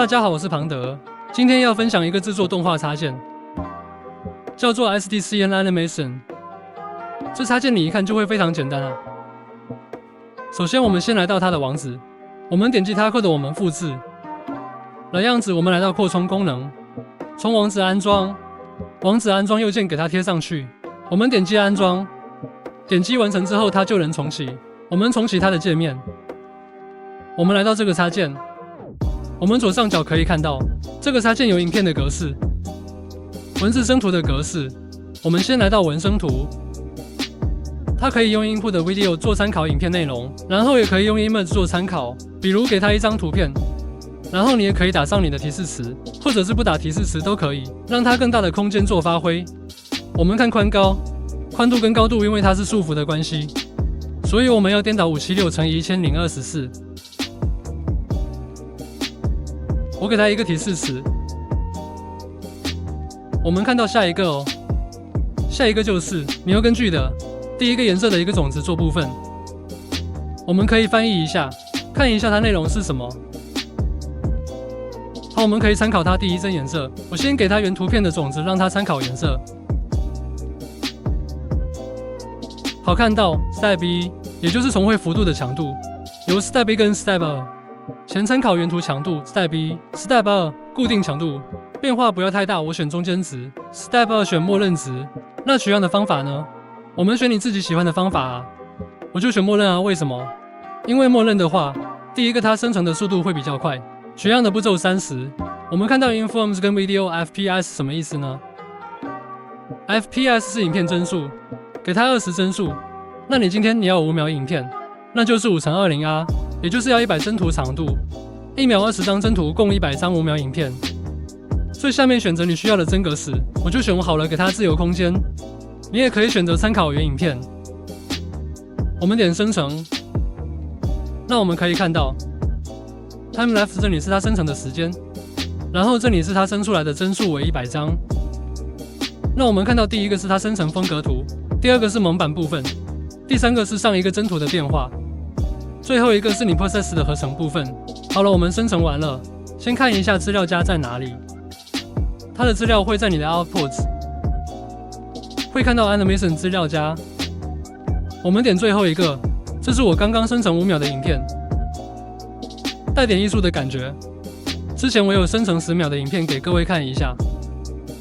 大家好，我是庞德，今天要分享一个制作动画插件，叫做 SDCN Animation。这插件你一看就会非常简单啊。首先，我们先来到它的网址，我们点击它code，我们复制。老样子，我们来到扩充功能，从网址安装，右键给它贴上去。我们点击安装，点击完成之后，它就能重启。我们重启它的界面。我们来到这个插件，我们左上角可以看到，这个插件有影片的格式、文字生图的格式。我们先来到文生图，它可以用 input 的 video 做参考影片内容，然后也可以用 image 做参考，比如给它一张图片，然后你也可以打上你的提示词，或者是不打提示词都可以，让它更大的空间做发挥。我们看宽高、宽度跟高度，因为它是束缚的关系，所以我们要颠倒576×1024。我给它一个提示词，我们看到下一个哦，下一个就是你要根据的第一个颜色的一个种子做部分，我们可以翻译一下，看一下它内容是什么。好，我们可以参考它第一帧颜色，我先给它原图片的种子，让它参考颜色。好，看到 Step 1，也就是重绘幅度的强度，由 Step 1跟 Step 2。前参考原图强度 Step 1 Step 2固定强度，变化不要太大，我选中间值。Step 2选默认值。那取样的方法呢？我们选你自己喜欢的方法啊，我就选默认啊。为什么？因为默认的话，第一个它生成的速度会比较快。取样的步骤30，我们看到 Informs 跟 Video FPS 什么意思呢？ FPS 是影片帧数，给它20帧数。那你今天你要有5秒影片，那就是5×20R。也就是要100帧图长度，1秒20张帧图，共100张5秒影片。最下面选择你需要的帧格式，我就选好了，给它自由空间。你也可以选择参考原影片。我们点生成，那我们可以看到 time lapse 这里是它生成的时间，然后这里是它生出来的帧数为100张。那我们看到第一个是它生成风格图，第二个是蒙版部分，第三个是上一个帧图的变化。最后一个是你 process 的合成部分。好了，我们生成完了，先看一下资料夹在哪里。它的资料会在你的 outputs， 会看到 animation 资料夹。我们点最后一个，这是我刚刚生成5秒的影片，带点艺术的感觉。之前我有生成10秒的影片给各位看一下。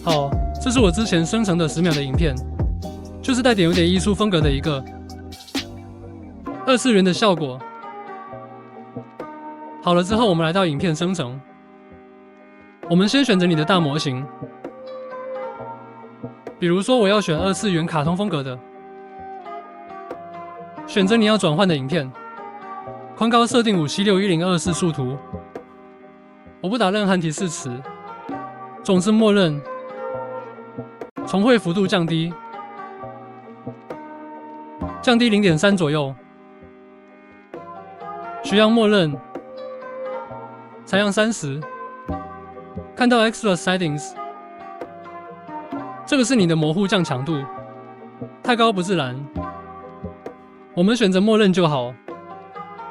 好，这是我之前生成的10秒的影片，就是带点有点艺术风格的一个2次元的效果。好了之后，我们来到影片生成。我们先选择你的大模型，比如说我要选2次元卡通风格的，选择你要转换的影片，宽高设定576×1024树图，我不打任何提示词，种子默认，重绘幅度降低0.3左右，取样默认。采样30，看到 Extra Settings， 这个是你的模糊降强度，太高不自然，我们选择默认就好。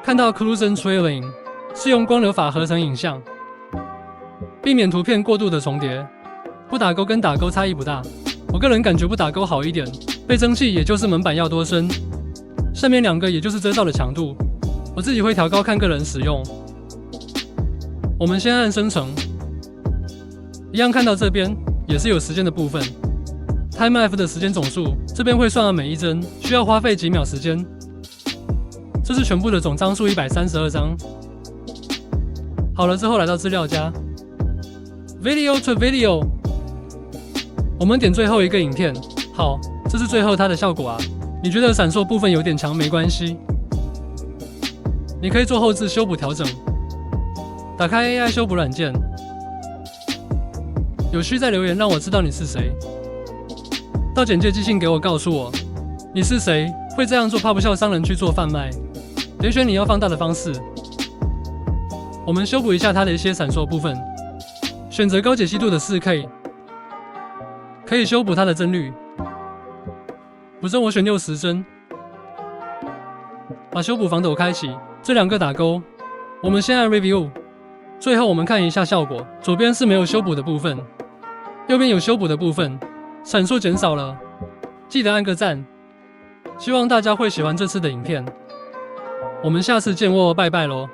看到 Occlusion Trailing， 是用光流法合成影像，避免图片过度的重叠，不打勾跟打勾差异不大，我个人感觉不打勾好一点。倍增器也就是门板要多深，上面2个也就是遮罩的强度，我自己会调高看个人使用。我们先按生成，一样看到这边也是有时间的部分 ，Time F 的时间总数，这边会算完每一帧需要花费几秒时间。这是全部的总张数132张。好了之后来到资料夹 ，Video to Video， 我们点最后一个影片。好，这是最后它的效果啊。你觉得闪烁部分有点强没关系，你可以做后置修补调整。打开 AI 修补软件，有需再留言让我知道你是谁。到简介寄信给我，告诉我你是谁，会这样做怕不笑商人去做贩卖。点选你要放大的方式，我们修补一下它的一些闪烁部分，选择高解析度的 4K， 可以修补它的帧率。补帧我选60帧，把修补防抖开启，这2个打勾。我们先按 Review。最后我们看一下效果，左边是没有修补的部分，右边有修补的部分，闪烁减少了。记得按个赞，希望大家会喜欢这次的影片。我们下次见哦，拜拜咯。